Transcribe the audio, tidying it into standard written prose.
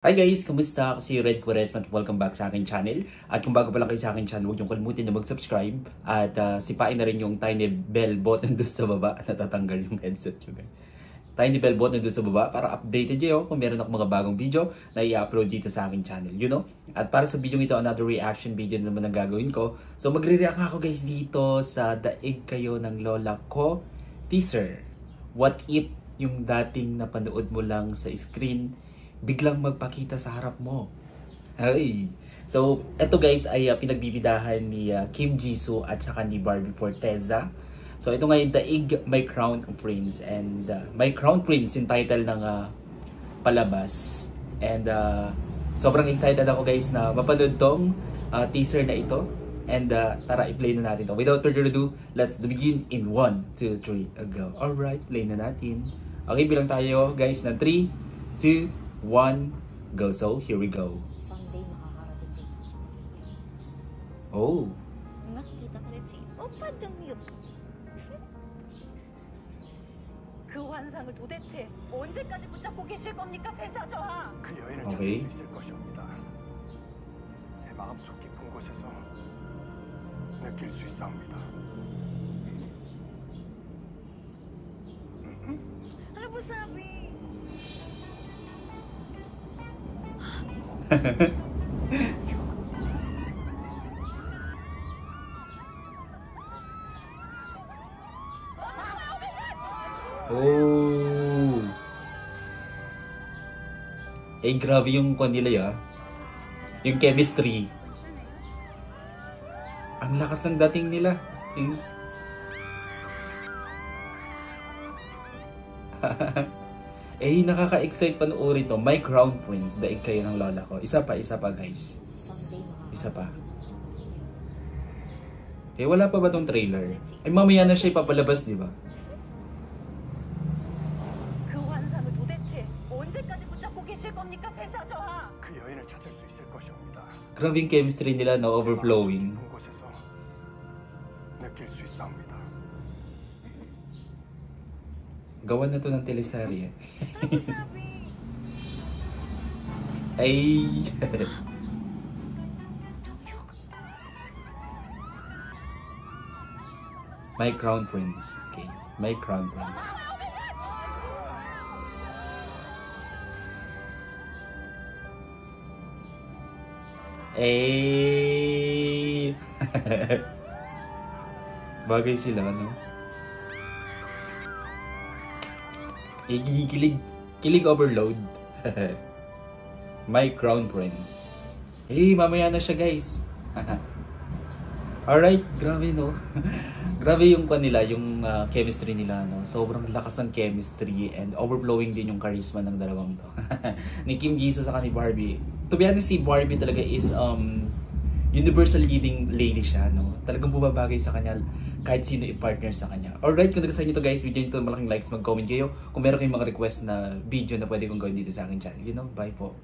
Hi guys! Kumusta? Ako si Red Quaresma at welcome back sa aking channel. At kung bago pa lang kayo sa aking channel, huwag niyong kalimutan na mag-subscribe at sipain na rin yung tiny bell button doon sa baba. Natatanggal yung headset nyo guys. Tiny bell button doon sa baba para updated kayo kung meron ako mga bagong video na i-upload dito sa aking channel. You know? At para sa video ito, another reaction video naman ang gagawin ko. So magre-react ako guys dito sa Daig Kayo ng Lola Ko teaser. What if yung dating napanood mo lang sa screen biglang magpakita sa harap mo? Hey. So, eto guys ay pinagbibidahan ni Kim Jisoo at saka ni Barbie Forteza. So, ito ngayon Daig My Crown Prince. And My Crown Prince yung title ng palabas. And sobrang excited ako guys na mapanood tong teaser na ito. And tara, i-play na natin to. Without further ado, let's begin in 1, 2, 3, go. Alright, play na natin. Okay, bilang tayo guys na 3, 2, 1, go. So, here we go. Someday makakarating din po sa akin. Oh. Nakikita ka rin si 오빠 등육. 그 환상을 도대체 언제까지 붙잡고 계실 겁니까, 세자저하? 그 여인을 오케이. 찾을 수 있을 것이옵니다. 내 마음속 깊은 곳에서 느낄 수 있사옵니다. Ano po sabi? Oh. Eh, grabe yung kwan nila ya. Yung chemistry. Ang lakas ng dating nila. Yung... eh, nakaka-excite panoorin to. My Crown Prince, Daig Kayo ng Lola Ko. Isa pa guys. Someday Isa pa. makakarating din po sa akin. Eh, wala pa ba tong trailer? Eh, mamaya na siya ipapalabas, di ba? 그 환상을 도대체 언제까지 붙잡고 계실 겁니까, 세자저하? 그 여인을 찾을 수 있을 것이옵니다. Grabe yung chemistry nila, no? Overflowing. 깊은 곳에서 느낄 수 있사옵니다. Gawa na to ng teleserye. Ano po sabi? Ay. 등육. My Crown Prince. Okay. My Crown Prince. Eh. Bagay sila, no? Eh, kinikilig. Kilig overload. My Crown Prince. Eh, mamaya na siya, guys. Alright, grabe no. Grabe yung kanila, yung chemistry nila, no. Sobrang lakas ng chemistry and overflowing din yung charisma ng dalawang to. Ni Kim Jisoo sa ni Barbie. To be honest, si Barbie talaga is universal leading lady siya, no. Talagang bumabagay sa kanya kahit sino i-partner sa kanya. Alright, kung nagustuhan niyo to guys, video nito malaking likes, mag-comment kayo. Kung meron kayong mga request na video na pwede kong gawin dito sa akin channel, you know, bye po.